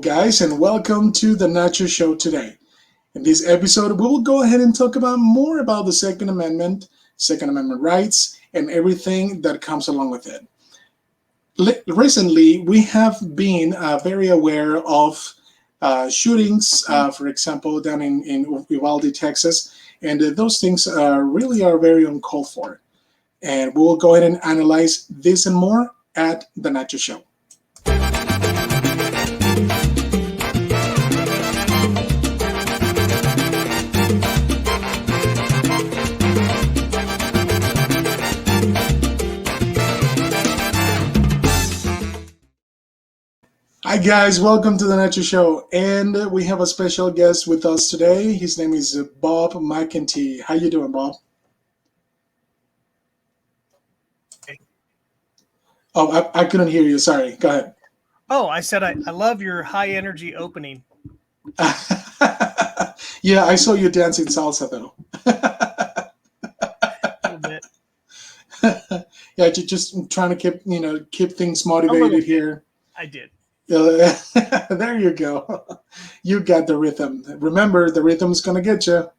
guys, and welcome to the Nacho Show today. In this episode, we will go ahead and talk about more about the Second Amendment rights, and everything that comes along with it. Recently, we have been very aware of shootings, for example, down in Uvalde, Texas, and those things really are very uncalled for. And we will go ahead and analyze this and more at the Nacho Show. Hi guys, welcome to the Nacho Show, and we have a special guest with us today. His name is Bob McEntee. How you doing, Bob? Oh, I couldn't hear you. Sorry. Go ahead. Oh, I said I love your high energy opening. Yeah, I saw you dancing salsa though. A little bit. Yeah, just trying to keep things motivated here. I did. There you go. You got the rhythm. Remember, the rhythm's gonna get you.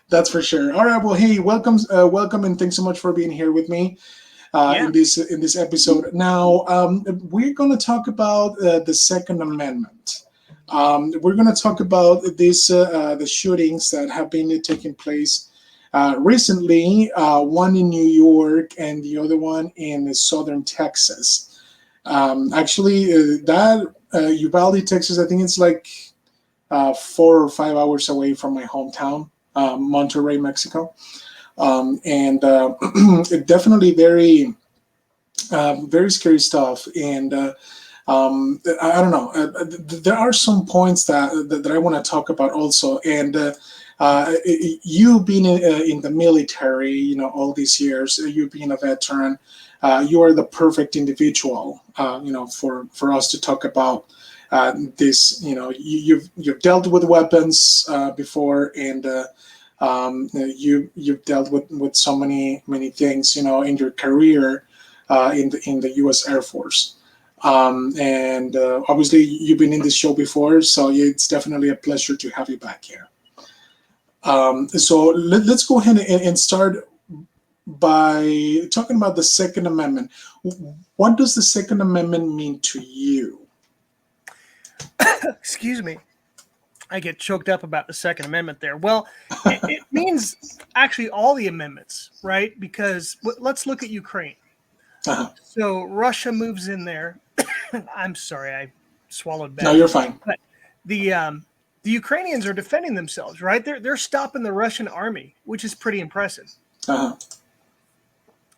That's for sure. All right. Well, hey, welcome, and thanks so much for being here with me in this episode. Now, we're going to talk about the Second Amendment. We're going to talk about the shootings that have been taking place recently. One in New York and the other one in southern Texas. Actually, that Uvalde, Texas, I think it's like 4 or 5 hours away from my hometown. Monterrey, Mexico, and definitely very, very scary stuff. And I don't know. There are some points that I want to talk about also. And you being in the military, all these years, you being a veteran, you are the perfect individual, for us to talk about. This, you've dealt with weapons before, and you've dealt with so many things, in your career in the U.S. Air Force, and obviously you've been in this show before, so it's definitely a pleasure to have you back here. So let's go ahead and start by talking about the Second Amendment. What does the Second Amendment mean to you? Excuse me. I get choked up about the Second Amendment there. Well, it means actually all the amendments, right? Because let's look at Ukraine. Uh-huh. So Russia moves in there. I'm sorry, I swallowed bad. No, you're fine. But the Ukrainians are defending themselves, right? They're stopping the Russian army, which is pretty impressive. Uh-huh.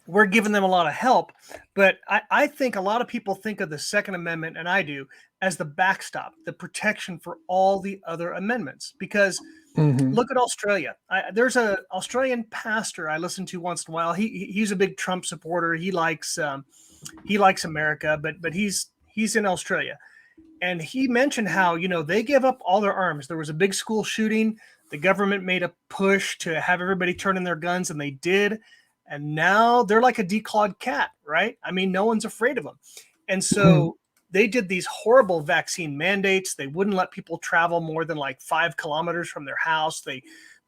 We're giving them a lot of help, but I think a lot of people think of the Second Amendment, and I do, as the backstop, the protection for all the other amendments. Because look at Australia. There's an Australian pastor I listen to once in a while. He's a big Trump supporter. He likes America, but he's in Australia, and he mentioned how they give up all their arms. There was a big school shooting. The government made a push to have everybody turn in their guns, and they did. And now they're like a declawed cat, right? I mean, no one's afraid of them. And so they did these horrible vaccine mandates. They wouldn't let people travel more than like 5 kilometers from their house. They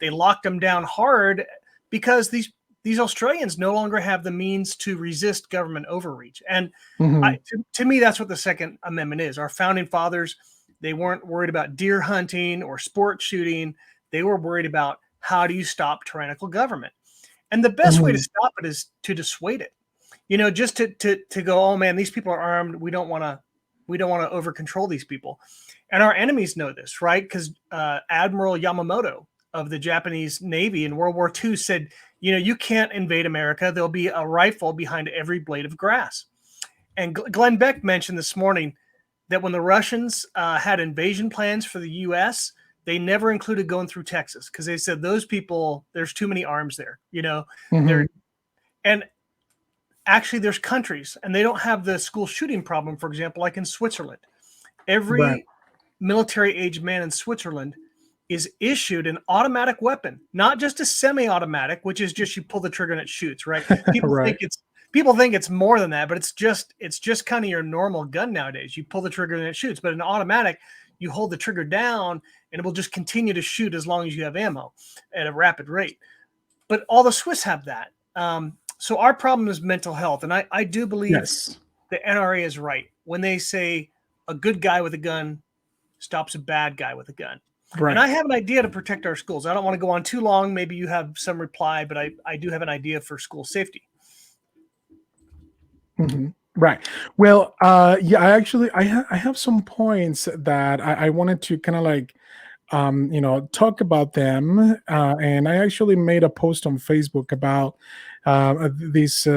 locked them down hard because these Australians no longer have the means to resist government overreach. And to me, that's what the Second Amendment is. Our founding fathers, they weren't worried about deer hunting or sport shooting. They were worried about how do you stop tyrannical government. And the best way to stop it is to dissuade it. Just to go, oh man, these people are armed. We don't want to over control these people. And our enemies know this, right? Because Admiral Yamamoto of the Japanese Navy in World War II said, you can't invade America. There'll be a rifle behind every blade of grass. And Glenn Beck mentioned this morning that when the Russians had invasion plans for the U.S., they never included going through Texas because they said those people, there's too many arms there, and actually there's countries and they don't have the school shooting problem, for example, like in Switzerland. Every military age man in Switzerland is issued an automatic weapon, not just a semi-automatic, which is just you pull the trigger and it shoots, right? People think people think it's more than that, but it's just kind of your normal gun nowadays. You pull the trigger and it shoots, but in automatic, you hold the trigger down and it will just continue to shoot as long as you have ammo at a rapid rate. But all the Swiss have that. So our problem is mental health. And I do believe the NRA is right when they say a good guy with a gun stops a bad guy with a gun. Right. And I have an idea to protect our schools. I don't want to go on too long. Maybe you have some reply, but I do have an idea for school safety. Mm-hmm. Right. Well, yeah, I have some points that I wanted to kind of like, talk about them. And I actually made a post on Facebook about these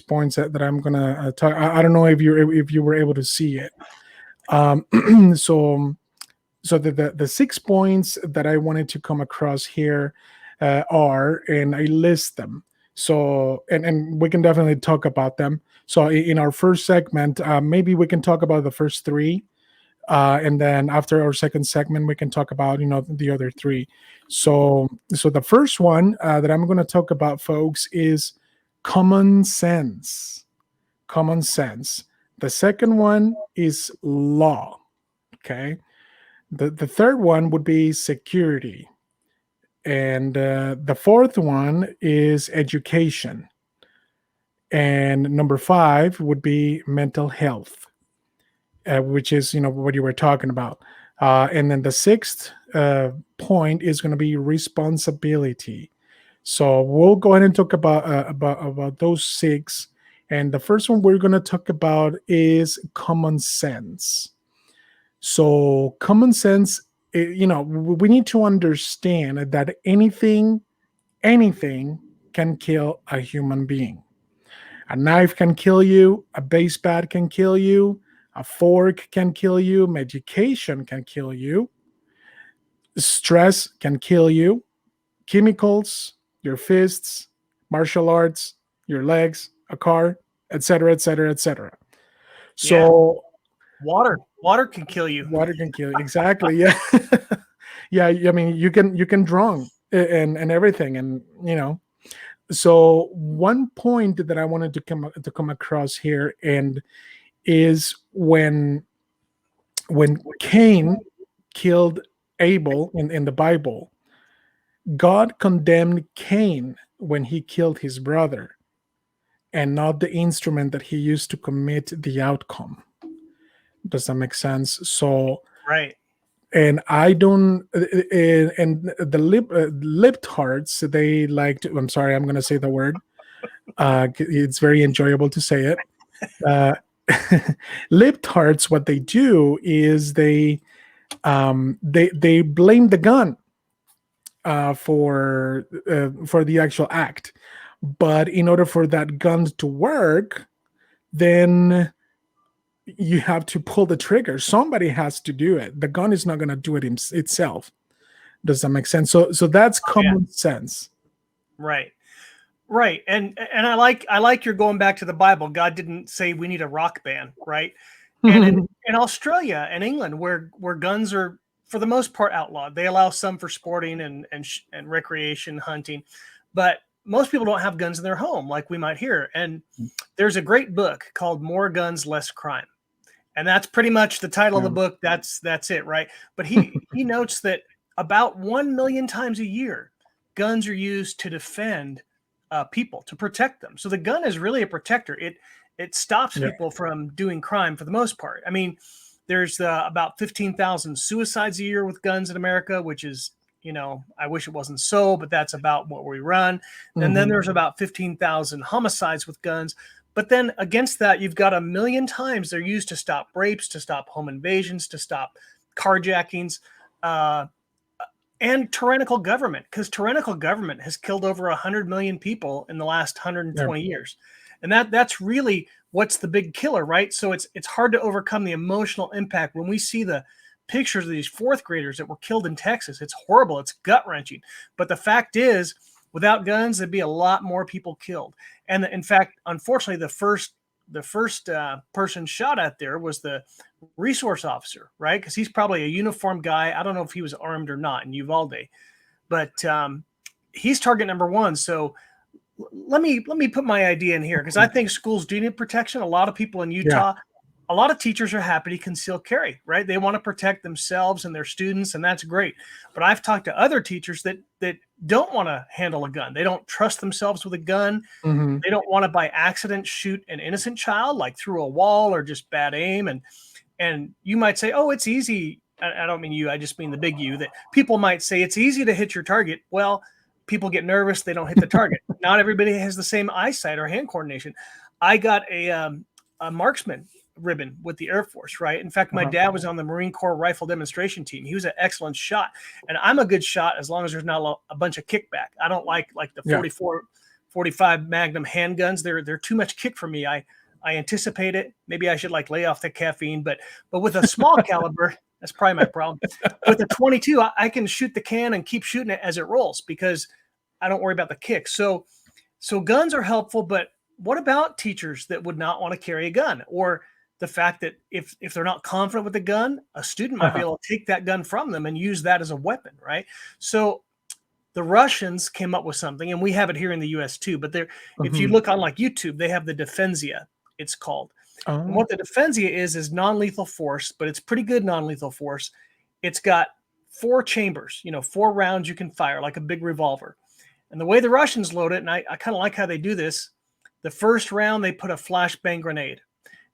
points that I'm gonna talk. I don't know if you were able to see it. So the 6 points that I wanted to come across here are, and I list them. So, and we can definitely talk about them. So in our first segment, maybe we can talk about the first 3. And then after our second segment, we can talk about, the other 3. So the first one that I'm going to talk about, folks, is common sense. Common sense. The second one is law. Okay. The third one would be security. And the fourth one is education. And number 5 would be mental health, which is, what you were talking about. And then the sixth point is going to be responsibility. So we'll go ahead and talk about those 6. And the first one we're going to talk about is common sense. So common sense, we need to understand that anything can kill a human being. A knife can kill you, a base bat can kill you, a fork can kill you, medication can kill you, stress can kill you, chemicals, your fists, martial arts, your legs, a car, etc., etc., etc. So water can kill you. Water can kill you. Exactly. Yeah. Yeah. I mean, you can drown and everything, and So one point that I wanted to come across here, and is when Cain killed Abel in the Bible, God condemned Cain when he killed his brother, and not the instrument that he used to commit the outcome. Does that make sense? So right. And I don't, and the libtards, they like to, I'm sorry, I'm going to say the word. It's very enjoyable to say it. Libtards, what they do is they blame the gun for the actual act. But in order for that gun to work, then you have to pull the trigger. Somebody has to do it. The gun is not going to do it itself. Does that make sense? So that's common sense. Right. And I like you're going back to the Bible. God didn't say we need a rock band, right? And in Australia and England, where guns are for the most part outlawed, they allow some for sporting and recreation, hunting, but most people don't have guns in their home like we might hear. And there's a great book called More Guns, Less Crime. And that's pretty much the title of the book. That's it, right? But he notes that about 1 million times a year, guns are used to defend people, to protect them. So the gun is really a protector. It stops people from doing crime for the most part. I mean, there's about 15,000 suicides a year with guns in America, which is, I wish it wasn't so, but that's about what we run. And then there's about 15,000 homicides with guns. But then against that, you've got 1 million times they're used to stop rapes, to stop home invasions, to stop carjackings, and tyrannical government, because tyrannical government has killed over 100 million people in the last 120 years. And that's really what's the big killer, right? So it's hard to overcome the emotional impact when we see the pictures of these 4th graders that were killed in Texas. It's horrible. It's gut-wrenching. But the fact is, without guns, there'd be a lot more people killed. And in fact, unfortunately, the first person shot at there was the resource officer, right? Because he's probably a uniformed guy. I don't know if he was armed or not in Uvalde, but he's target number 1. So let me put my idea in here, because I think schools do need protection. A lot of people in Utah, a lot of teachers are happy to conceal carry, right? They want to protect themselves and their students, and that's great. But I've talked to other teachers that don't want to handle a gun. They don't trust themselves with a gun. Mm-hmm. They don't want to by accident shoot an innocent child, like through a wall or just bad aim. And you might say, oh, it's easy. I don't mean you, I just mean the big you, that people might say it's easy to hit your target. Well, people get nervous, they don't hit the target. Not everybody has the same eyesight or hand coordination. I got a marksman ribbon with the Air Force, right? In fact, my dad was on the Marine Corps rifle demonstration team. He was an excellent shot. And I'm a good shot as long as there's not a bunch of kickback. I don't like the 44, 45 Magnum handguns. They're too much kick for me. I anticipate it. Maybe I should lay off the caffeine, but with a small caliber, that's probably my problem. With a 22, I can shoot the can and keep shooting it as it rolls because I don't worry about the kick. So guns are helpful, but what about teachers that would not want to carry a gun, or the fact that if they're not confident with the gun, a student might be able to take that gun from them and use that as a weapon, right? So the Russians came up with something, and we have it here in the U.S. too. But if you look on YouTube, they have the Defensia, it's called. Oh. And what the Defensia is non-lethal force, but it's pretty good non-lethal force. It's got 4 chambers, 4 rounds you can fire like a big revolver. And the way the Russians load it, and I kind of like how they do this, the first round they put a flashbang grenade.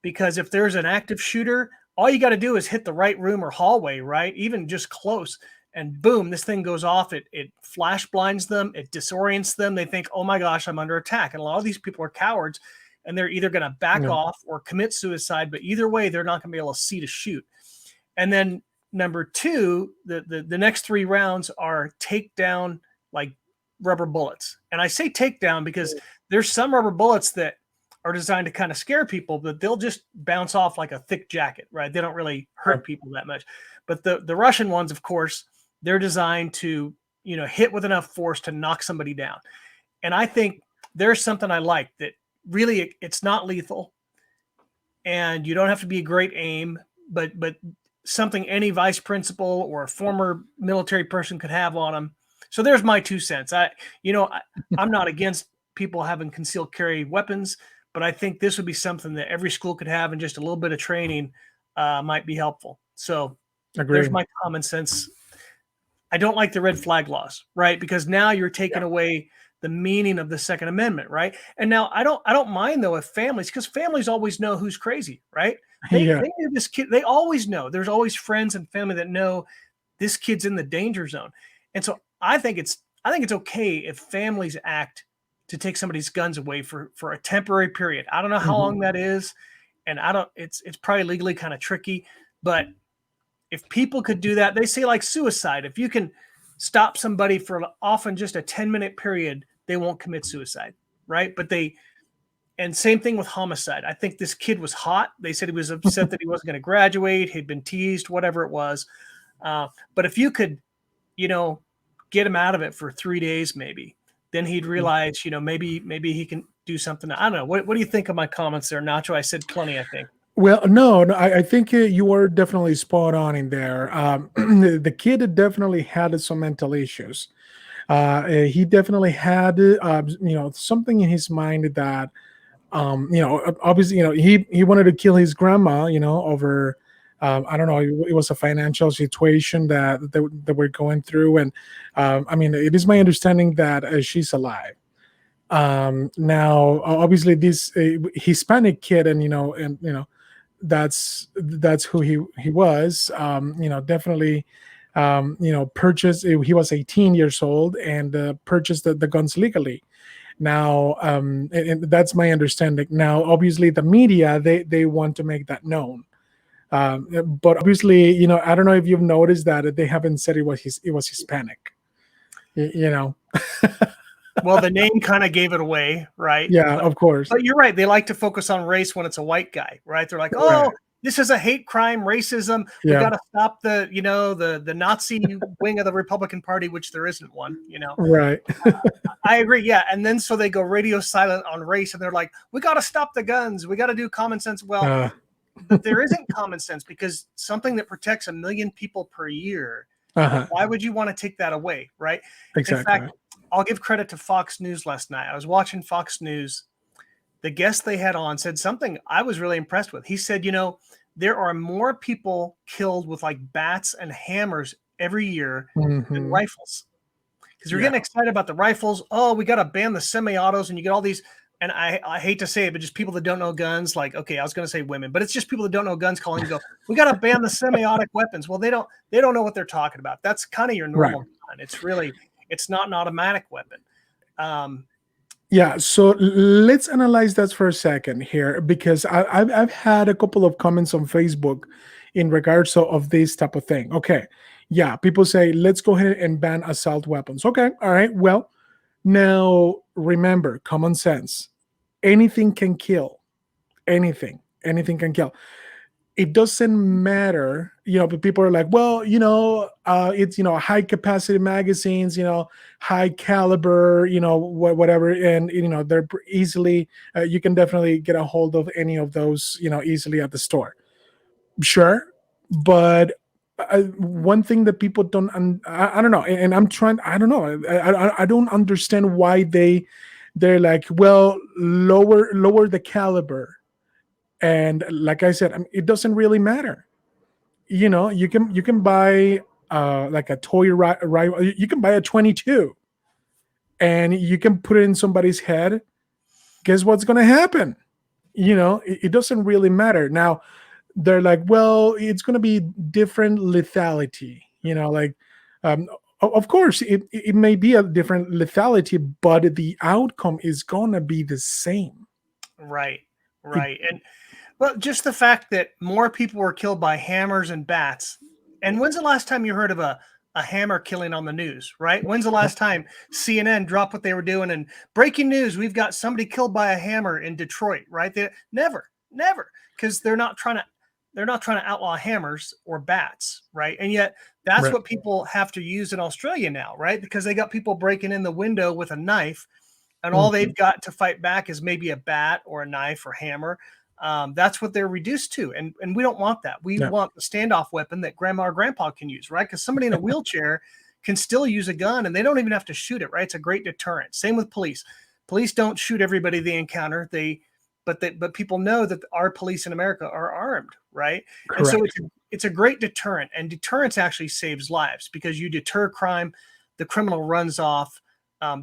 Because if there's an active shooter, all you got to do is hit the right room or hallway, right? Even just close. And boom, this thing goes off. It flash blinds them. It disorients them. They think, oh my gosh, I'm under attack. And a lot of these people are cowards, and they're either going to back off or commit suicide. But either way, they're not going to be able to see to shoot. And then number 2, the next 3 rounds are takedown, like rubber bullets. And I say takedown because there's some rubber bullets that are designed to kind of scare people, but they'll just bounce off like a thick jacket, right? They don't really hurt people that much. But the Russian ones, of course, they're designed to, hit with enough force to knock somebody down. And I think there's something I like that really it's not lethal, and you don't have to be a great aim, but something any vice principal or a former military person could have on them. So there's my 2 cents. I'm not against people having concealed carry weapons, but I think this would be something that every school could have, and just a little bit of training might be helpful. So there's my common sense. I don't like the red flag laws, right? Because now you're taking away the meaning of the Second Amendment, right? And now I don't mind though if families, because families always know who's crazy, right? They knew this kid. They always know. There's always friends and family that know this kid's in the danger zone. And so I think it's okay if families act to take somebody's guns away for a temporary period. I don't know how long that is, and it's probably legally kind of tricky, but if people could do that, they say like suicide. If you can stop somebody for often just a 10-minute period, they won't commit suicide, right? And same thing with homicide. I think this kid was hot. They said he was upset that he wasn't going to graduate. He'd been teased, whatever it was. But if you could, get him out of it for 3 days, maybe, then he'd realize, maybe he can do something. I don't know. What do you think of my comments there, Nacho? I said plenty, I think. Well, no, I think you are definitely spot on in there. The kid definitely had some mental issues. He definitely had, something in his mind that, obviously, he wanted to kill his grandma, over, I don't know, it was a financial situation that we're going through. And it is my understanding that she's alive. Now, obviously, this Hispanic kid, and that's who he was. Definitely, purchased. He was 18 years old and purchased the guns legally. Now, and that's my understanding. Now, obviously, the media they want to make that known. But obviously, I don't know if you've noticed that they haven't said it was Hispanic. Well, the name kind of gave it away, right? Yeah, of course. But you're right. They like to focus on race when it's a white guy, right? They're like, oh, this is a hate crime, racism. We got to stop the Nazi wing of the Republican Party, which there isn't one, Right. I agree. Yeah. And then so they go radio silent on race, and they're like, we got to stop the guns. We got to do common sense. Well, but there isn't common sense, because something that protects 1 million people per year, why would you want to take that away, right? Exactly. In fact, I'll give credit to Fox News last night. I was watching Fox News. The guest they had on said something I was really impressed with. He said, there are more people killed with like bats and hammers every year than Mm-hmm. rifles. Because you're getting excited about the rifles. Oh, we got to ban the semi-autos, and you get all these. And I hate to say it, but just people that don't know guns, like, okay, I was going to say women, but it's just people that don't know guns calling and go, we got to ban the semi-autic weapons. Well, they don't know what they're talking about. That's kind of your normal gun. It's not an automatic weapon. Yeah, so let's analyze that for a second here, because I've had a couple of comments on Facebook in regards of this type of thing. Okay, yeah, people say let's go ahead and ban assault weapons. Okay, all right. Well, now remember, common sense. Anything can kill. Anything can kill. It doesn't matter, but people are like, well, it's, high capacity magazines, high caliber, whatever. And, they're easily, you can definitely get a hold of any of those, easily at the store. Sure. But one thing that people don't, I don't know. And I'm trying, I don't know. I don't understand why they're like, well, lower the caliber. And like I said, I mean, it doesn't really matter. You can buy like a toy rifle. You can buy a 22, and you can put it in somebody's head. Guess what's going to happen? It doesn't really matter. Now they're like, well, it's going to be different lethality. Like, of course, it may be a different lethality, but the outcome is going to be the same. Right. And well, just the fact that more people were killed by hammers and bats. And when's the last time you heard of a hammer killing on the news, right? When's the last time CNN dropped what they were doing and breaking news, we've got somebody killed by a hammer in Detroit, right? Never, because they're not trying to outlaw hammers or bats, right? And yet that's what people have to use in Australia now, right? Because they got people breaking in the window with a knife, and all they've got to fight back is maybe a bat or a knife or hammer. That's what they're reduced to. And we don't want that. We want the standoff weapon that grandma or grandpa can use, right? Because somebody in a wheelchair can still use a gun, and they don't even have to shoot it, right? It's a great deterrent. Same with police. Police don't shoot everybody they encounter. But people know that our police in America are armed, right? Correct. And so it's a great deterrent, and deterrence actually saves lives because you deter crime. The criminal runs off.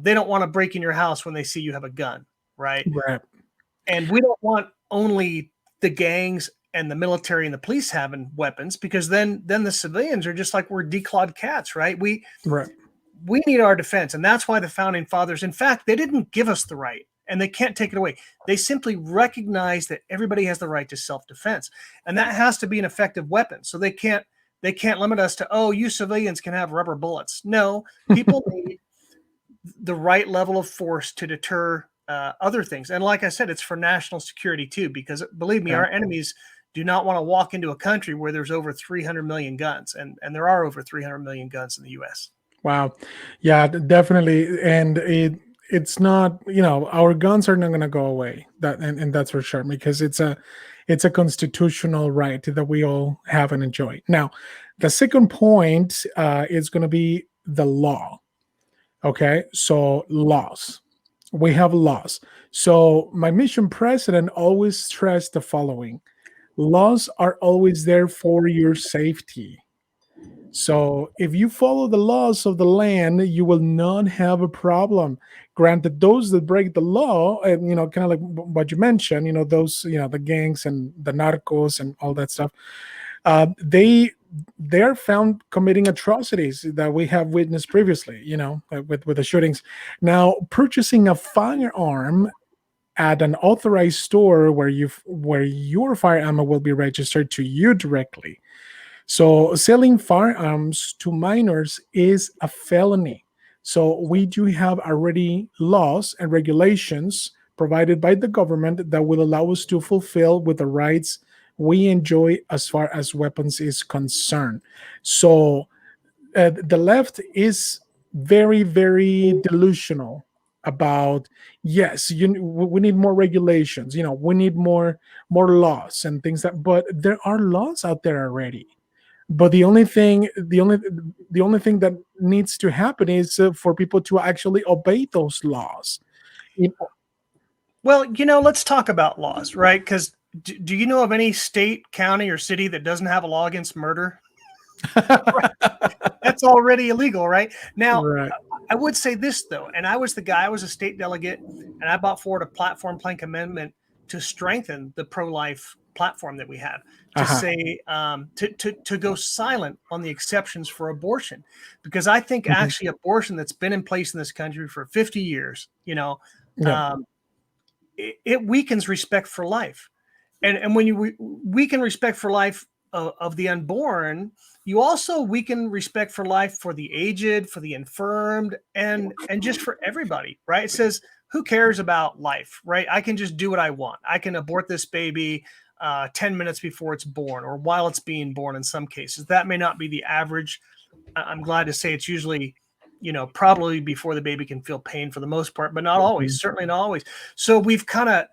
They don't want to break in your house when they see you have a gun, right? Right. And we don't want only the gangs and the military and the police having weapons, because then the civilians are just like we're declawed cats, right? We need our defense, and that's why the founding fathers, in fact, they didn't give us the right, and they can't take it away. They simply recognize that everybody has the right to self-defense, and that has to be an effective weapon. So they can't limit us to, oh, you civilians can have rubber bullets. No, people need the right level of force to deter other things. And like I said, it's for national security too, because believe me, our enemies do not want to walk into a country where there's over 300 million guns, and there are over 300 million guns in the US. Wow. Yeah, definitely. And it's not, our guns are not going to go away. And that's for sure, because it's a constitutional right that we all have and enjoy. Now, the second point is going to be the law. Okay, so laws. We have laws. So my mission president always stressed the following: laws are always there for your safety. So if you follow the laws of the land, you will not have a problem. Granted, those that break the law, and kind of like what you mentioned, those, the gangs and the narcos and all that stuff, they are found committing atrocities that we have witnessed previously, with the shootings. Now, purchasing a firearm at an authorized store where your firearm will be registered to you directly. So selling firearms to minors is a felony. So we do have already laws and regulations provided by the government that will allow us to fulfill with the rights we enjoy as far as weapons is concerned. So the left is very, very delusional about, yes, we need more regulations, we need more laws and things but there are laws out there already. But the only thing that needs to happen is for people to actually obey those laws. You Well, let's talk about laws, right? Because do you know of any state, county, or city that doesn't have a law against murder? That's already illegal, right? Now, right. I would say this though, and I was a state delegate, and I brought forward a platform plank amendment to strengthen the pro-life platform that we have, to Uh-huh. say to go silent on the exceptions for abortion, because I think Mhm. actually abortion that's been in place in this country for 50 years, Yeah. um, it weakens respect for life. And when you weaken respect for life of the unborn, you also weaken respect for life for the aged, for the infirmed, and just for everybody, right? It says, who cares about life, right? I can just do what I want. I can abort this baby 10 minutes before it's born, or while it's being born in some cases. That may not be the average. I'm glad to say it's usually, probably before the baby can feel pain for the most part, but not always, Mhm. certainly not always. So we've got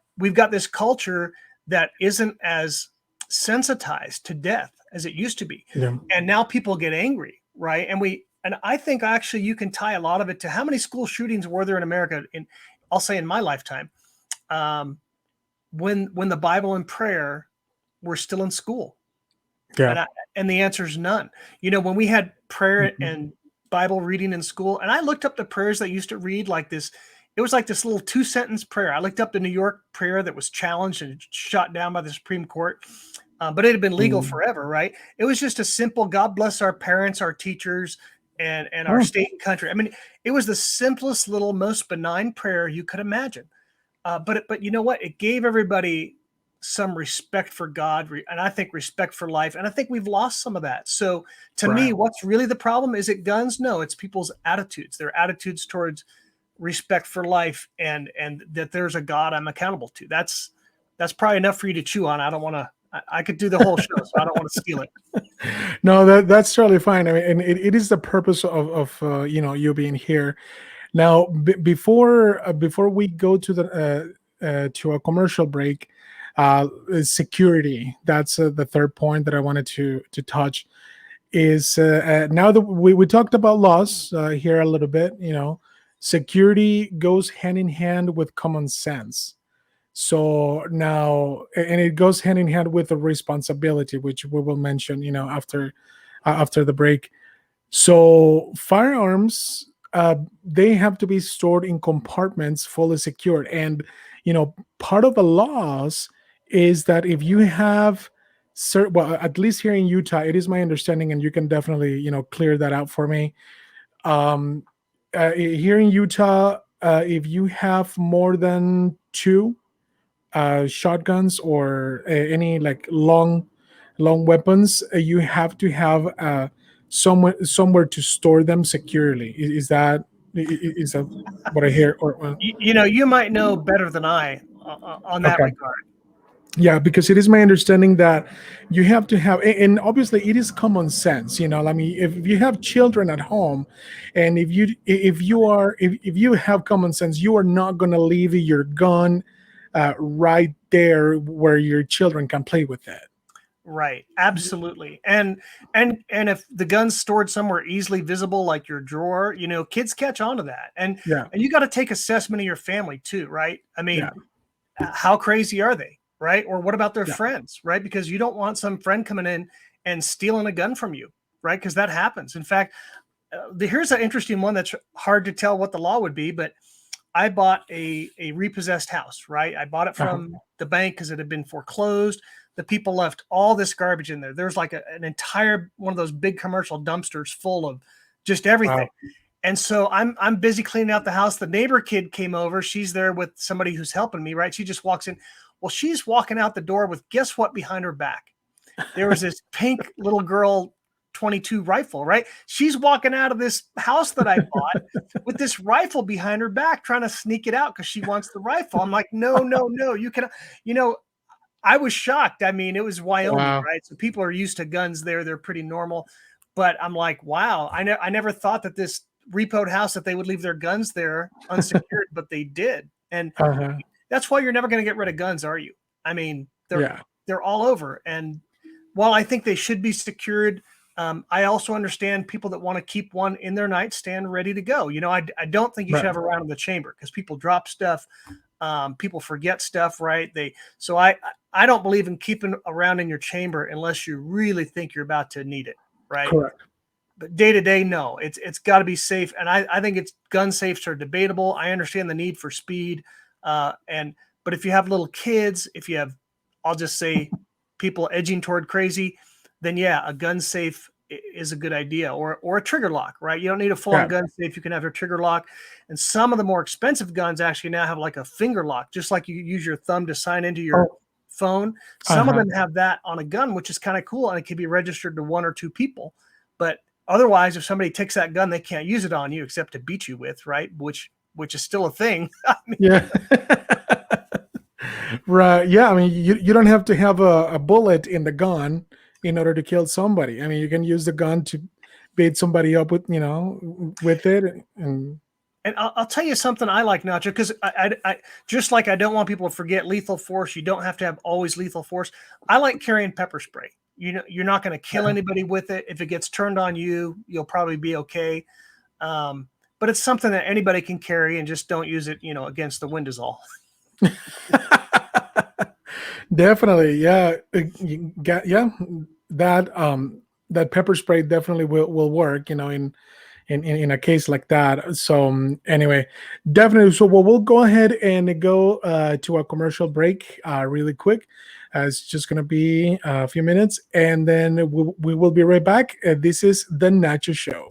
this culture that isn't as sensitized to death as it used to be. Yeah. And now people get angry, right? And I think actually you can tie a lot of it to how many school shootings were there in America I'll say in my lifetime, when the Bible and prayer were still in school. Yeah. And and the answer is none. When we had prayer Mhm. and Bible reading in school, and I looked up the prayers that used to read like this. It was like this little 2-sentence prayer. I looked up the New York prayer that was challenged and shot down by the Supreme Court, but it had been legal Mhm. forever, right? It was just a simple God bless our parents, our teachers, and our Oh, state and country. I mean, it was the simplest little, most benign prayer you could imagine. But you know what? It gave everybody some respect for God, and I think respect for life. And I think we've lost some of that. So to right. me, what's really the problem? Is it guns? No, it's people's attitudes. Their attitudes towards respect for life, and that there's a God I'm accountable to. That's probably enough for you to chew on. I don't want to. I could do the whole show, so I don't want to steal it. No, that's totally fine. I mean, and it is the purpose of you being here. Now, before we go to a commercial break, security. That's the third point that I wanted to touch. Is now that we talked about laws here a little bit, security goes hand in hand with common sense. So now, and it goes hand in hand with the responsibility, which we will mention, after the break. So firearms, they have to be stored in compartments fully secured, and part of the laws is that if you have well, at least here in Utah, it is my understanding, and you can definitely clear that out for me. Um, Here in Utah, if you have more than two shotguns or any like long weapons, you have to have somewhere to store them securely. Is that what I hear? Or You might know better than I on that okay, regard. yeah, because it is my understanding that you have to have, and obviously it is common sense. I mean, if you have children at home, and if you have common sense, you are not going to leave your gun right there where your children can play with it. Right. Absolutely. And if the gun's stored somewhere easily visible, like your drawer, kids catch on to that. Yeah, And you got to take assessment of your family too, right? I mean, yeah, how crazy are they? Right. Or what about their yeah. friends? Right. Because you don't want some friend coming in and stealing a gun from you. Right. Because that happens. In fact, here's an interesting one that's hard to tell what the law would be, but I bought a repossessed house, right? I bought it Uh-huh. from the bank because it had been foreclosed. The people left all this garbage in there. There's like an entire one of those big commercial dumpsters full of just everything. Wow. And so I'm busy cleaning out the house. The neighbor kid came over. She's there with somebody who's helping me, right? She just walks in. Well, she's walking out the door with, guess what, behind her back? There was this pink little girl 22 rifle, right? She's walking out of this house that I bought with this rifle behind her back, trying to sneak it out because she wants the rifle. I'm like, no, no, no, you can, you know, I was shocked. I mean, it was Wyoming, Wow. right? So people are used to guns there. They're pretty normal. But I'm like, wow, I never thought that this repoed house that they would leave their guns there unsecured, but they did. And Uh-huh. that's why you're never going to get rid of guns, are you? I mean, Yeah. they're all over. And while I think they should be secured, I also understand people that want to keep one in their nightstand ready to go. I don't think you should have around in the chamber because people drop stuff. People forget stuff, right? So I don't believe in keeping around in your chamber unless you really think you're about to need it, right? Correct. But day to day, no, it's got to be safe. And I think gun safes are debatable. I understand the need for speed. But if you have little kids, if you have, I'll just say people edging toward crazy, then yeah, a gun safe is a good idea, or a trigger lock, right? You don't need a full-on gun safe. You can have a trigger lock. And some of the more expensive guns actually now have like a finger lock, just like you use your thumb to sign into your phone. Some of them have that on a gun, which is kind of cool. And it can be registered to 1 or 2 people. But otherwise, if somebody takes that gun, they can't use it on you except to beat you with, right? Which is still a thing. Yeah. Right. Yeah. I mean, you don't have to have a bullet in the gun in order to kill somebody. I mean, you can use the gun to beat somebody up with it. And I'll tell you something I like, Nacho, because I just like I don't want people to forget lethal force. You don't have to have always lethal force. I like carrying pepper spray. You're not going to kill anybody with it. If it gets turned on you, you'll probably be okay. But it's something that anybody can carry, and just don't use it, against the wind is all. Definitely. Yeah. That pepper spray definitely will work, in a case like that. So anyway, definitely. So we'll go ahead and go to a commercial break really quick. It's just going to be a few minutes, and then we will be right back. This is The Nacho Show.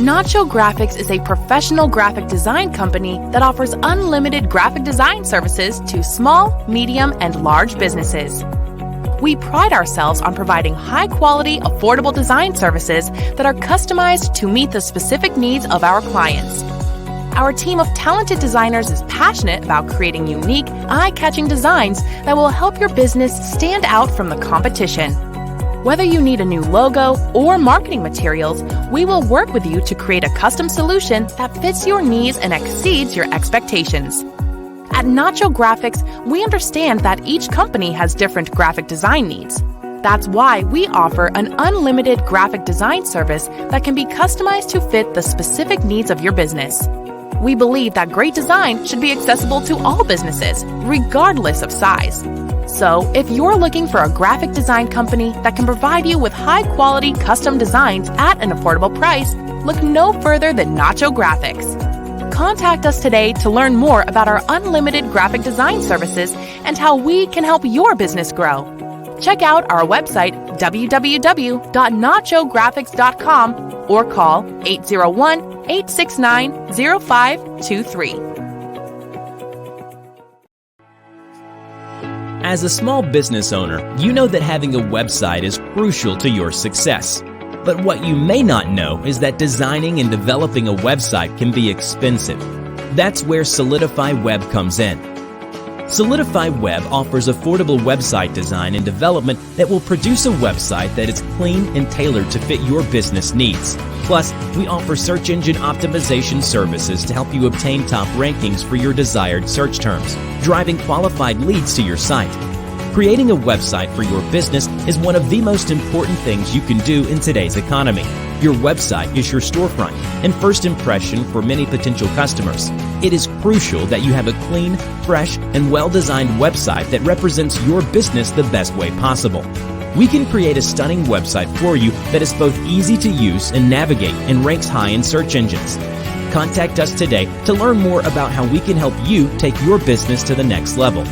Nacho Graphics is a professional graphic design company that offers unlimited graphic design services to small, medium, and large businesses. We pride ourselves on providing high-quality, affordable design services that are customized to meet the specific needs of our clients. Our team of talented designers is passionate about creating unique, eye-catching designs that will help your business stand out from the competition. Whether you need a new logo or marketing materials, we will work with you to create a custom solution that fits your needs and exceeds your expectations. At Nacho Graphics, we understand that each company has different graphic design needs. That's why we offer an unlimited graphic design service that can be customized to fit the specific needs of your business. We believe that great design should be accessible to all businesses, regardless of size. So, if you're looking for a graphic design company that can provide you with high-quality custom designs at an affordable price, look no further than Nacho Graphics. Contact us today to learn more about our unlimited graphic design services and how we can help your business grow. Check out our website, www.nachographics.com, or call 801-869-0523. As a small business owner, you know that having a website is crucial to your success. But what you may not know is that designing and developing a website can be expensive. That's where Solidify Web comes in. Solidify Web offers affordable website design and development that will produce a website that is clean and tailored to fit your business needs. Plus, we offer search engine optimization services to help you obtain top rankings for your desired search terms, driving qualified leads to your site. Creating a website for your business is one of the most important things you can do in today's economy. Your website is your storefront and first impression for many potential customers. It is crucial that you have a clean, fresh, and well-designed website that represents your business the best way possible. We can create a stunning website for you that is both easy to use and navigate and ranks high in search engines. Contact us today to learn more about how we can help you take your business to the next level.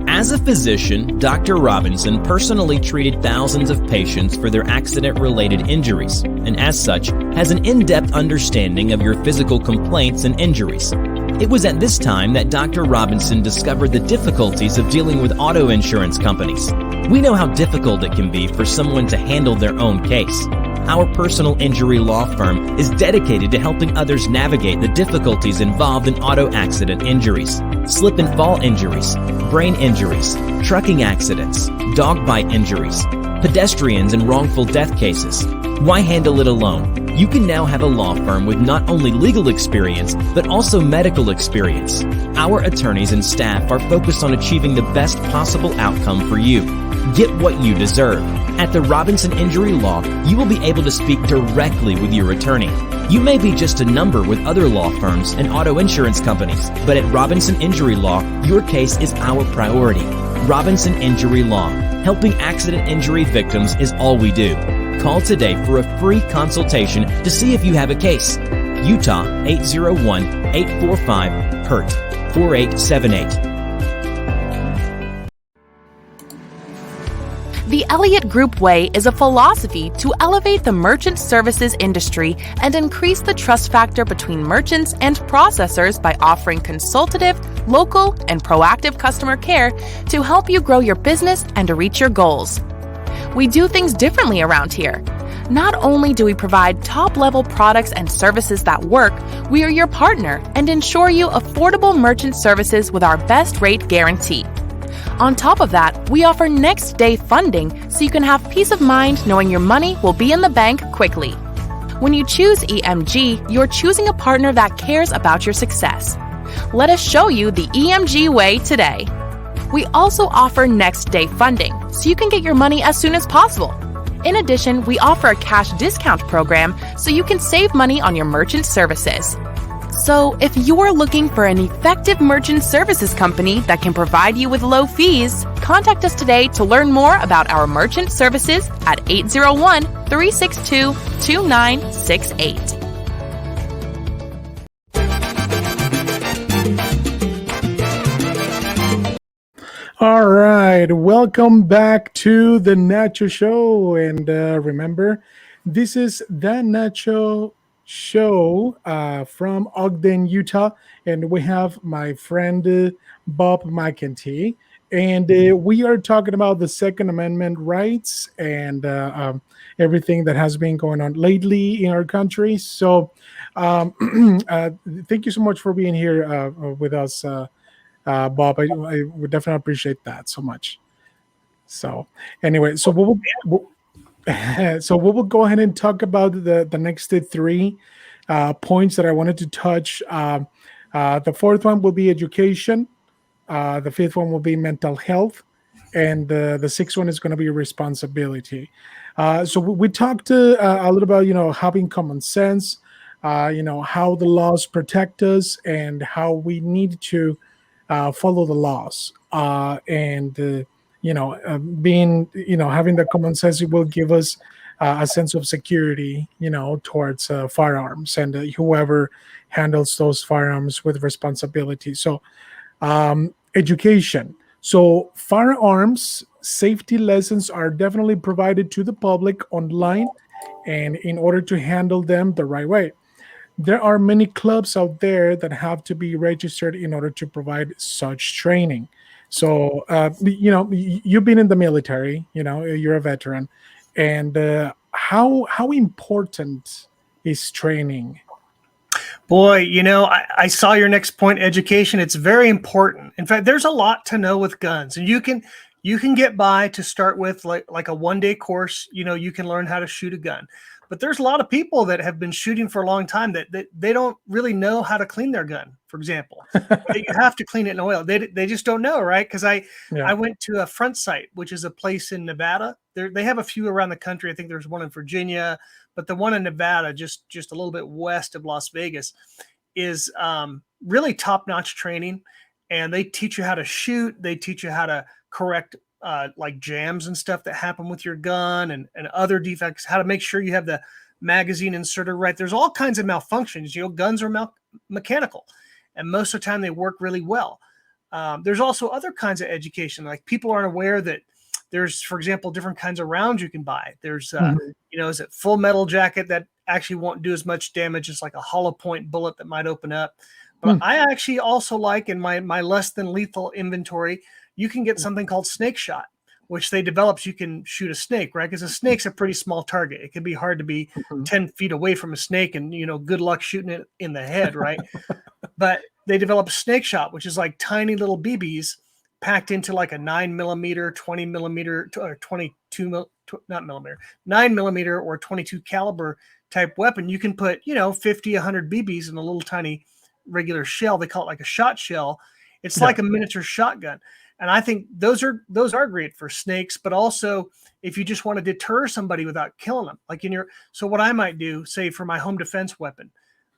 As a physician, Dr. Robinson personally treated thousands of patients for their accident-related injuries, and as such, has an in-depth understanding of your physical complaints and injuries. It was at this time that Dr. Robinson discovered the difficulties of dealing with auto insurance companies. We know how difficult it can be for someone to handle their own case. Our personal injury law firm is dedicated to helping others navigate the difficulties involved in auto accident injuries, slip and fall injuries, brain injuries, trucking accidents, dog bite injuries, pedestrians and wrongful death cases, Why handle it alone? You can now have a law firm with not only legal experience, but also medical experience. Our attorneys and staff are focused on achieving the best possible outcome for you. Get what you deserve. At the Robinson Injury Law, you will be able to speak directly with your attorney. You may be just a number with other law firms and auto insurance companies, but at Robinson Injury Law, your case is our priority. Robinson Injury Law. Helping accident injury victims is all we do. Call today for a free consultation to see if you have a case. Utah 801-845-HURT 4878. The Elliott Group Way is a philosophy to elevate the merchant services industry and increase the trust factor between merchants and processors by offering consultative, local, and proactive customer care to help you grow your business and to reach your goals. We do things differently around here. Not only do we provide top-level products and services that work, we are your partner and ensure you affordable merchant services with our best rate guarantee. On top of that, we offer next-day funding so you can have peace of mind knowing your money will be in the bank quickly. When you choose EMG, you're choosing a partner that cares about your success. Let us show you the EMG way today. We also offer next-day funding so you can get your money as soon as possible. In addition, we offer a cash discount program so you can save money on your merchant services. So, if you're looking for an effective merchant services company that can provide you with low fees, contact us today to learn more about our merchant services at 801-362-2968. All right, welcome back to the Nacho Show. And remember, this is the Nacho Show from Ogden, Utah. And we have my friend Bob McEntee. And we are talking about the Second Amendment rights and everything that has been going on lately in our country. So thank you so much for being here with us, Bob. I would definitely appreciate that so much. So anyway, so we will go ahead and talk about the next three points that I wanted to touch. The fourth one will be education. The fifth one will be mental health, and the sixth one is going to be responsibility. So we talked a little about having common sense, how the laws protect us, and how we need to follow the laws, and being having the common sense, it will give us a sense of security towards firearms and whoever handles those firearms with responsibility. So education. So firearms safety lessons are definitely provided to the public online, and in order to handle them the right way. There are many clubs out there that have to be registered in order to provide such training. So, you've been in the military, you're a veteran. And how important is training? Boy, I saw your next point, education. It's very important. In fact, there's a lot to know with guns, and you can get by to start with like a one-day course. You can learn how to shoot a gun. But there's a lot of people that have been shooting for a long time that they don't really know how to clean their gun, for example. You have to clean it in oil. They just don't know, right? Because I went to a Front Sight, which is a place in Nevada. They have a few around the country. I think there's one in Virginia, but the one in Nevada, just a little bit west of Las Vegas, is really top-notch training. And they teach you how to shoot. They teach you how to correct like jams and stuff that happen with your gun and other defects, how to make sure you have the magazine inserted right. There's all kinds of malfunctions. Guns are mechanical, and most of the time they work really well. There's also other kinds of education. Like, people aren't aware that there's, for example, different kinds of rounds you can buy. There's, is it full metal jacket that actually won't do as much damage as like a hollow point bullet that might open up. But I actually also like, in my less than lethal inventory, you can get something called snake shot, which they developed. You can shoot a snake, right? Because a snake's a pretty small target. It can be hard to be 10 feet away from a snake and, good luck shooting it in the head, right? But they developed snake shot, which is like tiny little BBs packed into like a 9mm, 20mm, or 22 not millimeter, 9mm or 22 caliber type weapon, you can put, 50, 100 BBs in a little tiny regular shell. They call it like a shot shell. It's like a miniature shotgun. And I think those are great for snakes, but also if you just want to deter somebody without killing them, like so what I might do, say for my home defense weapon,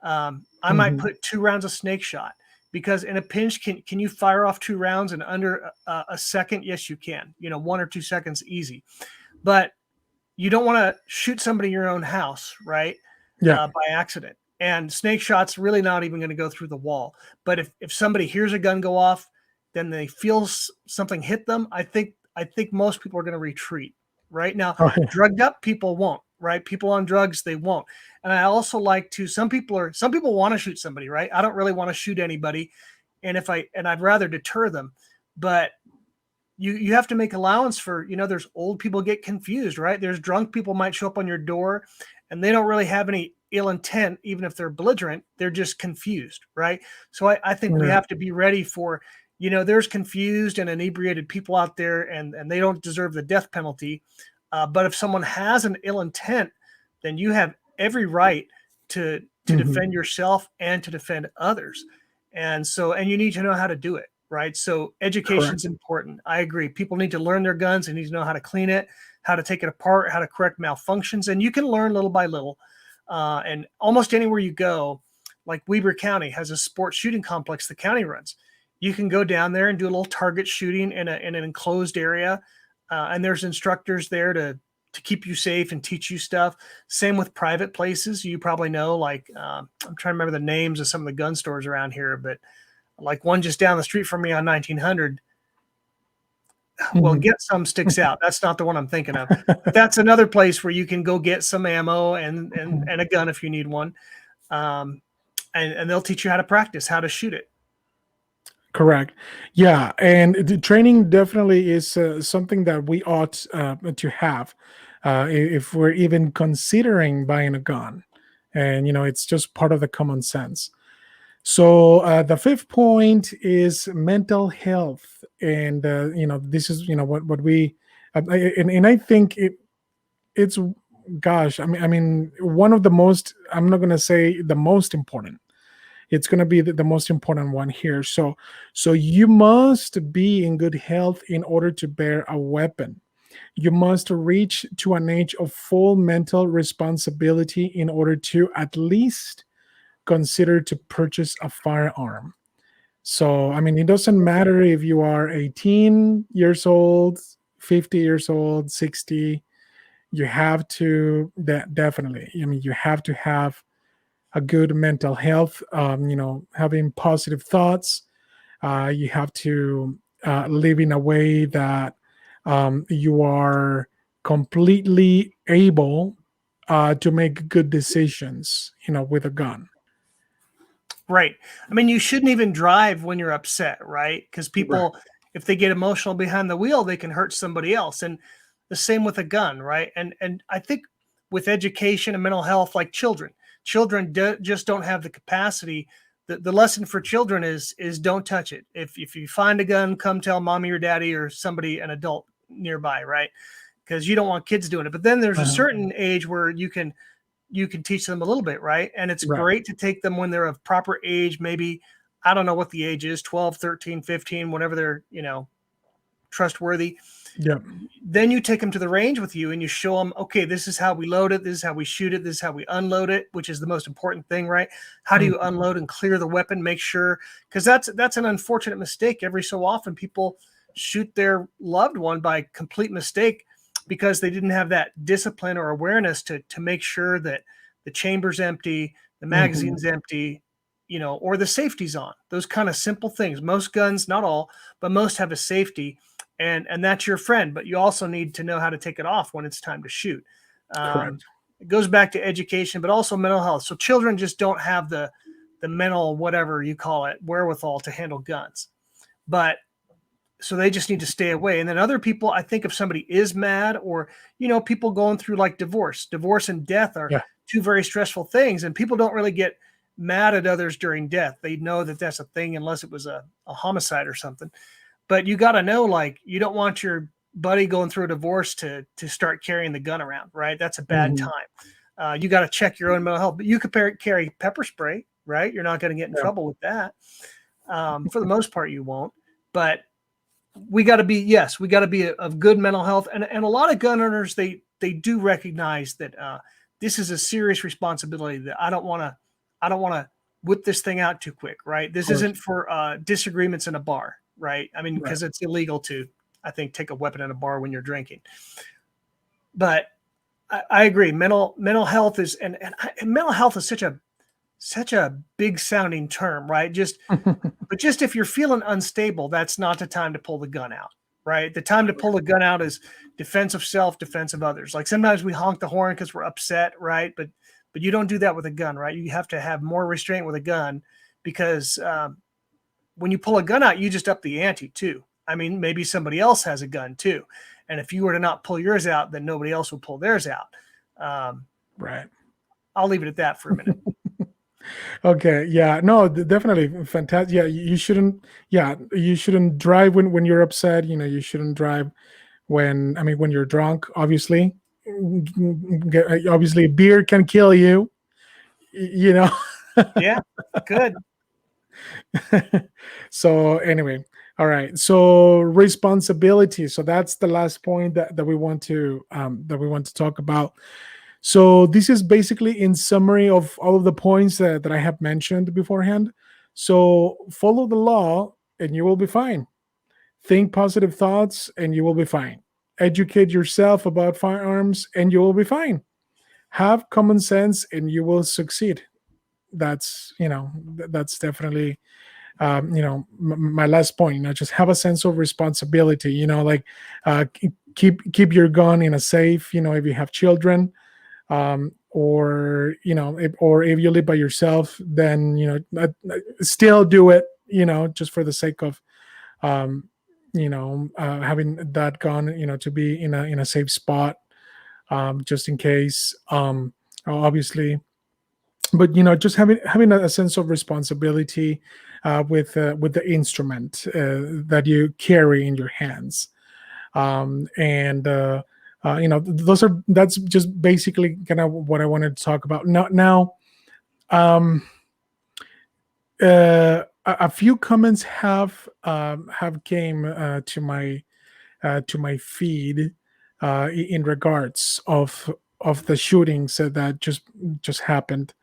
I might put 2 rounds of snake shot, because in a pinch, can you fire off 2 rounds in under a second? Yes, you can, 1 or 2 seconds, easy. But you don't want to shoot somebody in your own house, right? By accident. And snake shot's really not even going to go through the wall. But if somebody hears a gun go off, then they feel something hit them, I think most people are going to retreat. Right now, drugged up people won't. Right, people on drugs, they won't. And I also like to. Some people want to shoot somebody. Right, I don't really want to shoot anybody, and I'd rather deter them. But you have to make allowance for. There's old people get confused. Right, there's drunk people might show up on your door, and they don't really have any ill intent, even if they're belligerent. They're just confused. Right, so I think we have to be ready for. There's confused and inebriated people out there, and they don't deserve the death penalty. But if someone has an ill intent, then you have every right to defend yourself and to defend others. And you need to know how to do it, right? So education is important. I agree. People need to learn their guns. They need to know how to clean it, how to take it apart, how to correct malfunctions. And you can learn little by little. And almost anywhere you go, like Weber County has a sports shooting complex the county runs. You can go down there and do a little target shooting in an enclosed area. And there's instructors there to keep you safe and teach you stuff. Same with private places. You probably know, like, I'm trying to remember the names of some of the gun stores around here, but like one just down the street from me on 1900. Well, Get Some sticks out. That's not the one I'm thinking of. But that's another place where you can go get some ammo and a gun if you need one. And they'll teach you how to practice, how to shoot it. Correct. Yeah. And the training definitely is something that we ought to have if we're even considering buying a gun. And, it's just part of the common sense. So the 5th point is mental health. And, this is, what we, and I think it's, gosh, I mean, one of the most, I'm not going to say the most important. It's going to be the most important one here. So you must be in good health in order to bear a weapon. You must reach to an age of full mental responsibility in order to at least consider to purchase a firearm. So, it doesn't matter if you are 18 years old, 50 years old, 60. You have to, definitely, you have to have a good mental health, having positive thoughts. You have to live in a way that you are completely able to make good decisions, with a gun. Right. You shouldn't even drive when you're upset, right? Because people, if they get emotional behind the wheel, they can hurt somebody else. And the same with a gun, right? And I think with education and mental health, like children just don't have the capacity. The lesson for children is don't touch it. If you find a gun, come tell mommy or daddy or somebody, an adult nearby, right? Because you don't want kids doing it. But then there's a certain age where you can teach them a little bit, right? And it's great to take them when they're of proper age. Maybe, I don't know what the age is, 12, 13, 15, whenever they're, trustworthy. Yeah. Then you take them to the range with you and you show them, okay, this is how we load it. This is how we shoot it. This is how we unload it, which is the most important thing, right? How do you unload and clear the weapon? Make sure, because that's an unfortunate mistake. Every so often people shoot their loved one by complete mistake because they didn't have that discipline or awareness to make sure that the chamber's empty, the magazine's empty, or the safety's on. Those kind of simple things. Most guns, not all, but most have a safety. And that's your friend, but you also need to know how to take it off when it's time to shoot. It goes back to education, but also mental health. So children just don't have the mental, whatever you call it, wherewithal to handle guns. But so they just need to stay away. And then other people, I think if somebody is mad or, people going through like divorce and death are two very stressful things. And people don't really get mad at others during death. They know that that's a thing unless it was a homicide or something. But you got to know, like, you don't want your buddy going through a divorce to start carrying the gun around, right? That's a bad Mhm. time. You got to check your own mental health, but you could carry pepper spray, right? You're not going to get in trouble with that. For the most part, you won't. But we got to be of good mental health, and a lot of gun owners they do recognize that this is a serious responsibility. That I don't want to whip this thing out too quick, right? This isn't for disagreements in a bar, right? I mean, because it's illegal to, I think, take a weapon in a bar when you're drinking. But I agree. Mental health is and mental health is such a big sounding term, right? But just if you're feeling unstable, that's not the time to pull the gun out, right? The time to pull the gun out is defense of self, defense of others. Like sometimes we honk the horn because we're upset, right? But you don't do that with a gun, right? You have to have more restraint with a gun because when you pull a gun out, you just up the ante too. I mean, maybe somebody else has a gun too. And if you were to not pull yours out, then nobody else will pull theirs out. Right. I'll leave it at that for a minute. Okay. Yeah. No, definitely fantastic. Yeah. You shouldn't. Yeah. You shouldn't drive when you're upset. You shouldn't drive when you're drunk. Obviously, obviously, beer can kill you. You know. Yeah. Good. So anyway, all right. So responsibility. So that's the last point that we want to talk about. So this is basically in summary of all of the points that I have mentioned beforehand. So follow the law and you will be fine. Think positive thoughts and you will be fine. Educate yourself about firearms and you will be fine. Have common sense and you will succeed. That's definitely my last point. Just have a sense of responsibility. Like keep your gun in a safe. If you have children, or if you live by yourself, then still do it. Just for the sake of having that gun. To be in a safe spot, just in case. Obviously, but just having a sense of responsibility with the instrument that you carry in your hands, and that's just basically kind of what I wanted to talk about. Now, a few comments have came to my feed in regards of the shootings that just happened.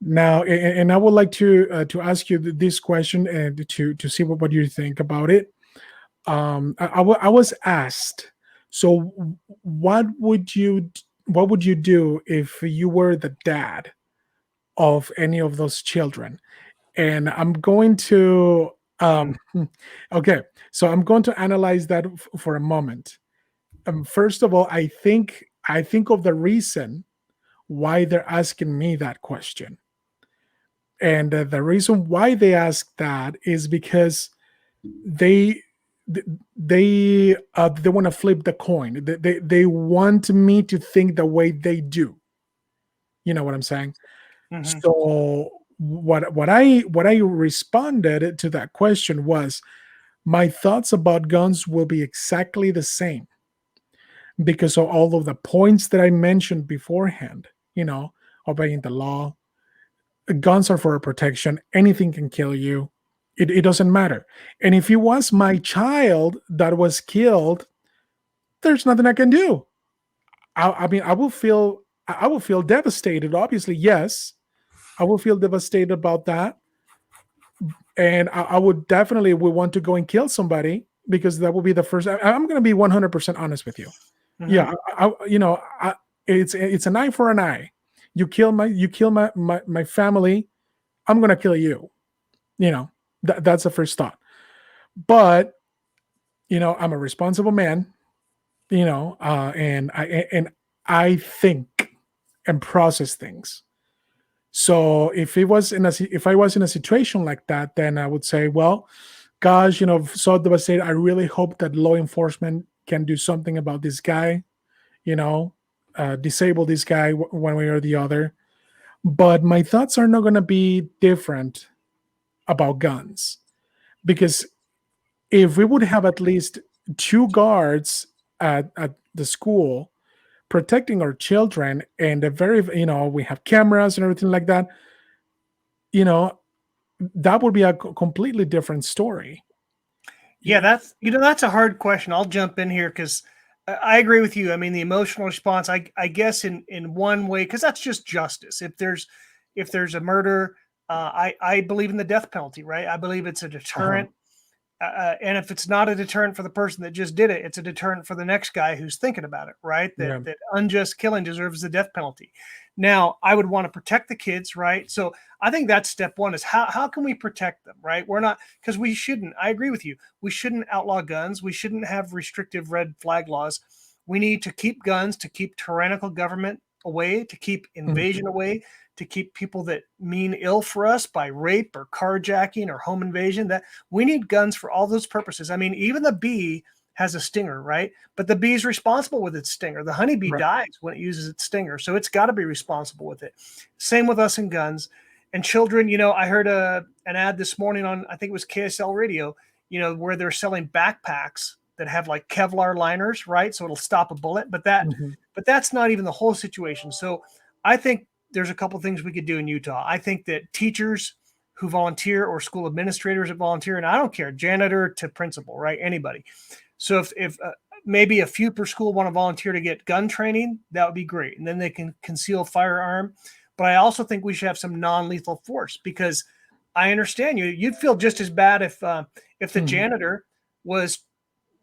Now, and I would like to ask you this question and to see what you think about it. I was asked, so what would you do if you were the dad of any of those children? And I'm going to okay, so I'm going to analyze that for a moment. First of all, I think of the reason why they're asking me that question. And the reason why they ask that is because they want to flip the coin. They want me to think the way they do. You know what I'm saying? Mm-hmm. So what I responded to that question was, my thoughts about guns will be exactly the same, because of all of the points that I mentioned beforehand. Obeying the law. Guns are for protection. Anything can kill you. It doesn't matter. And if it was my child that was killed, there's nothing I can do. I mean, I will feel devastated. Obviously, yes, I will feel devastated about that. And I would definitely want to go and kill somebody, because that will be the first. I'm going to be 100% honest with you. Mm-hmm. Yeah, it's an eye for an eye. You kill my family, I'm going to kill you. That's the first thought. But I'm a responsible man. And I think and process things. So if I was in a situation like that, then I would say, well, gosh, so devastated. I really hope that law enforcement can do something about this guy. Disable this guy one way or the other. But my thoughts are not going to be different about guns, because if we would have at least 2 guards at the school, protecting our children, and we have cameras and everything like that, that would be a completely different story. Yeah, that's a hard question. I'll jump in here because I agree with you. I mean, the emotional response, I guess in one way, because that's just justice. If there's a murder, I believe in the death penalty, right? I believe it's a deterrent. And if it's not a deterrent for the person that just did it, it's a deterrent for the next guy who's thinking about it, right? That unjust killing deserves the death penalty. Now, I would want to protect the kids, right? So I think that's step one, is how can we protect them, right? We're not, because we shouldn't, I agree with you, we shouldn't outlaw guns. We shouldn't have restrictive red flag laws. We need to keep guns, to keep tyrannical government away, to keep invasion away, to keep people that mean ill for us by rape or carjacking or home invasion. That we need guns for all those purposes. I mean, even the bee has a stinger, right? But the bee is responsible with its stinger. The honeybee dies when it uses its stinger, so it's got to be responsible with it. Same with us and guns and children. I heard an ad this morning on, I think it was KSL radio, where they're selling backpacks that have like Kevlar liners, right? So it'll stop a bullet, but that's not even the whole situation. So I think there's a couple of things we could do in Utah. I think that teachers who volunteer, or school administrators that volunteer, and I don't care, janitor to principal, right? Anybody. So if maybe a few per school want to volunteer to get gun training, that would be great. And then they can conceal a firearm. But I also think we should have some non-lethal force, because I understand you'd feel just as bad if the janitor was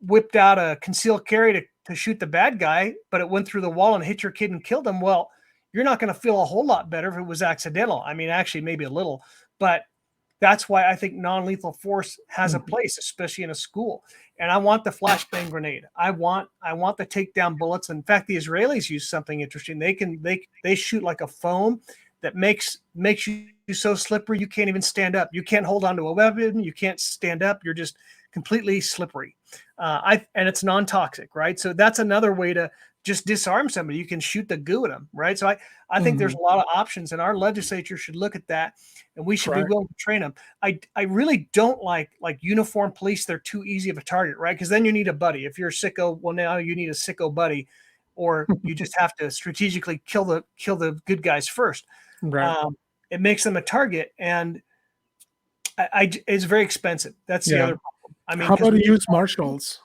whipped out a concealed carry to shoot the bad guy, but it went through the wall and hit your kid and killed him. Well, you're not going to feel a whole lot better if it was accidental. I mean, actually, maybe a little, but that's why I think non-lethal force has a place, especially in a school. And I want the flashbang grenade. I want the takedown bullets. In fact, the Israelis use something interesting. They shoot like a foam that makes you so slippery you can't even stand up. You can't hold onto a weapon. You can't stand up. You're just completely slippery. And it's non-toxic, right? So that's another way to just disarm somebody. You can shoot the goo at them, right? So I think there's a lot of options, and our legislature should look at that, and we should be willing to train them. I really don't like uniformed police. They're too easy of a target, right? Because then you need a buddy. If you're a sicko, well, now you need a sicko buddy, or you just have to strategically kill the good guys first. Right. It makes them a target, and it's very expensive. That's the other problem. I mean, how about U.S. Marshals?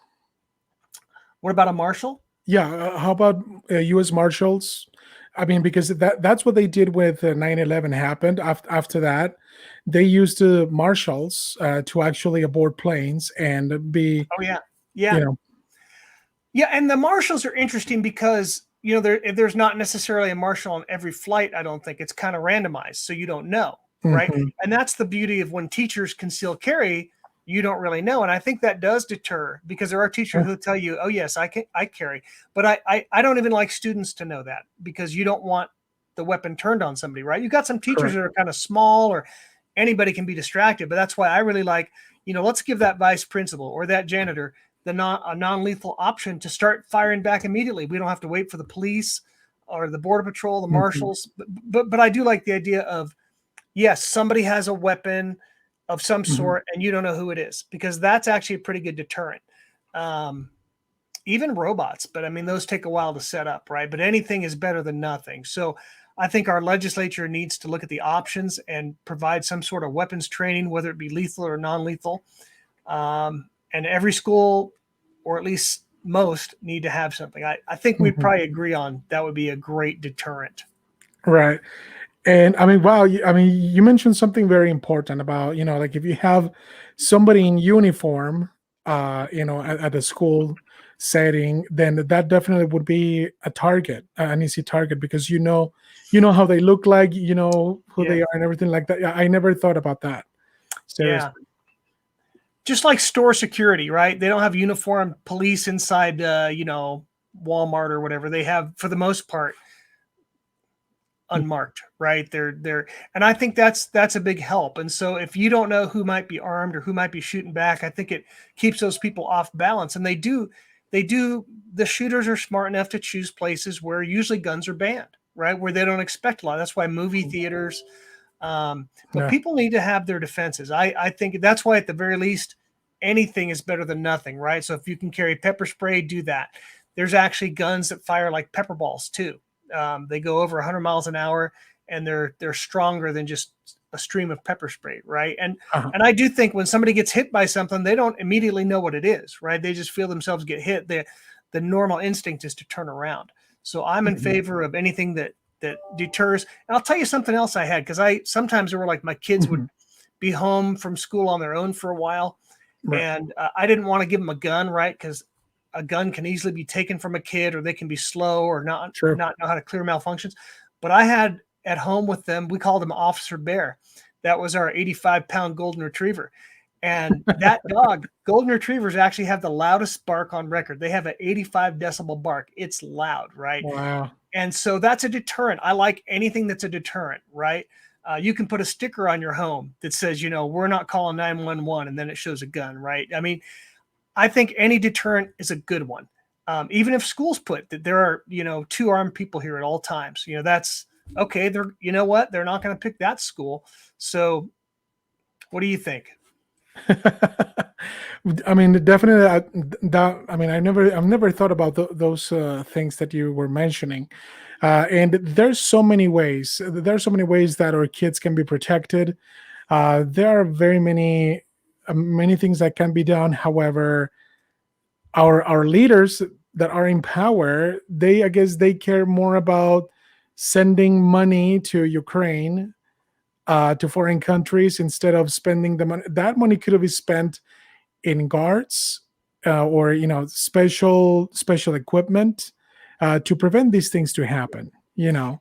What about a marshal? Yeah, how about U.S. Marshals? I mean, because that's what they did with 9/11 happened. After that, they used the marshals to actually aboard planes and be. Oh yeah, yeah, yeah. And the marshals are interesting because there's not necessarily a marshal on every flight. I don't think it's kind of randomized, so you don't know, right? And that's the beauty of when teachers conceal carry. You don't really know. And I think that does deter, because there are teachers who tell you, oh yes, I carry, but I don't even like students to know that, because you don't want the weapon turned on somebody, right? You got some teachers that are kind of small, or anybody can be distracted, but that's why I really like, let's give that vice principal or that janitor a non-lethal option to start firing back immediately. We don't have to wait for the police or the border patrol, the marshals, but I do like the idea of, yes, somebody has a weapon of some sort and you don't know who it is, because that's actually a pretty good deterrent. Even robots, but I mean, those take a while to set up, right? But anything is better than nothing. So I think our legislature needs to look at the options and provide some sort of weapons training, whether it be lethal or non-lethal. And every school, or at least most, need to have something. I think we'd probably agree on that would be a great deterrent. Right. And I mean, wow, you mentioned something very important about, like if you have somebody in uniform, at a school setting, then that definitely would be a target, an easy target, because you know how they look like, who they are and everything like that. I never thought about that. Seriously. Yeah. Just like store security, right? They don't have uniformed police inside, Walmart or whatever. They have, for the most part, unmarked, right? They're and I think that's a big help. And so if you don't know who might be armed or who might be shooting back, I think it keeps those people off balance. And the shooters are smart enough to choose places where usually guns are banned, right? Where they don't expect a lot. That's why movie theaters, but people need to have their defenses. I think that's why, at the very least, anything is better than nothing, right? So if you can carry pepper spray, do that. there's actually guns that fire like pepper balls too. They go over 100 miles an hour, and they're stronger than just a stream of pepper spray, right? And I do think when somebody gets hit by something, they don't immediately know what it is, right? They just feel themselves get hit. The normal instinct is to turn around. So I'm in favor of anything that deters. And I'll tell you something else I had, because sometimes there were like my kids would be home from school on their own for a while, and I didn't want to give them a gun, right? Because a gun can easily be taken from a kid, or they can be slow or not know how to clear malfunctions. But I had at home with them, we called him Officer Bear. That was our 85-pound golden retriever. And that dog, golden retrievers actually have the loudest bark on record. They have an 85 decibel bark. It's loud, right? Wow. And so that's a deterrent. I like anything that's a deterrent, right? You can put a sticker on your home that says, we're not calling 911, and then it shows a gun, right? I mean, I think any deterrent is a good one. Even if schools put that there are, 2 armed people here at all times, that's okay. They're not going to pick that school. So what do you think? I mean, definitely. I've never thought about those things that you were mentioning, and there's so many ways. There's so many ways that our kids can be protected. There are very many things that can be done. However, our leaders that are in power, I guess they care more about sending money to Ukraine, to foreign countries, instead of spending the money. That money could have been spent in guards, or special equipment, to prevent these things to happen. And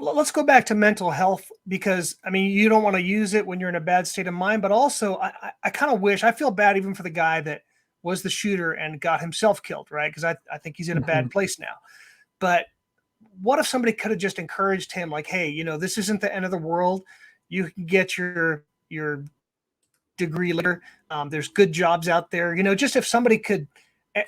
let's go back to mental health, because you don't want to use it when you're in a bad state of mind, but also I kind of wish, I feel bad even for the guy that was the shooter and got himself killed, right? Because I think he's in a bad place now. But what if somebody could have just encouraged him, like, hey, this isn't the end of the world. You can get your degree later. There's good jobs out there. Just if somebody could,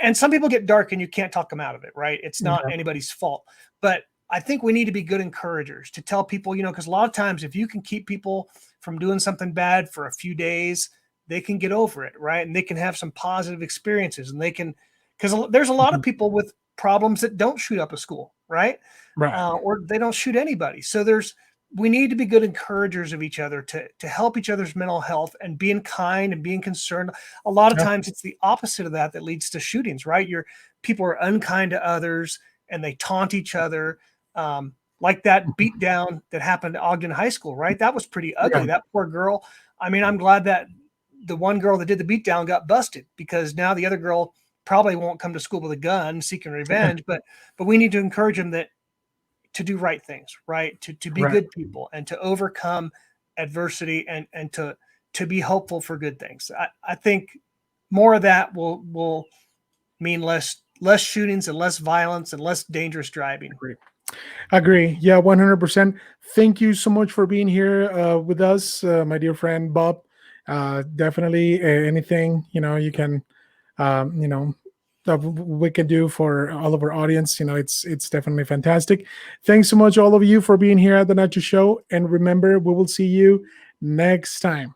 and some people get dark and you can't talk them out of it, right? It's not anybody's fault. But I think we need to be good encouragers to tell people, because a lot of times if you can keep people from doing something bad for a few days, they can get over it, right? And they can have some positive experiences, and because there's a lot of people with problems that don't shoot up a school, right? Or they don't shoot anybody. So we need to be good encouragers of each other to help each other's mental health, and being kind and being concerned. A lot of times it's the opposite of that leads to shootings, right? People are unkind to others, and they taunt each other. Like that beatdown that happened at Ogden High School, right? That was pretty ugly. That poor girl. I'm glad that the one girl that did the beatdown got busted, because now the other girl probably won't come to school with a gun seeking revenge. But we need to encourage them to do right things, right? To be good people, and to overcome adversity, and to be hopeful for good things. I think more of that will mean less shootings and less violence and less dangerous driving. Agree. Yeah, 100%. Thank you so much for being here with us, my dear friend Bob. Definitely anything you can that we can do for all of our audience, it's definitely fantastic. Thanks so much, all of you, for being here at the Nacho Show, and remember, we will see you next time.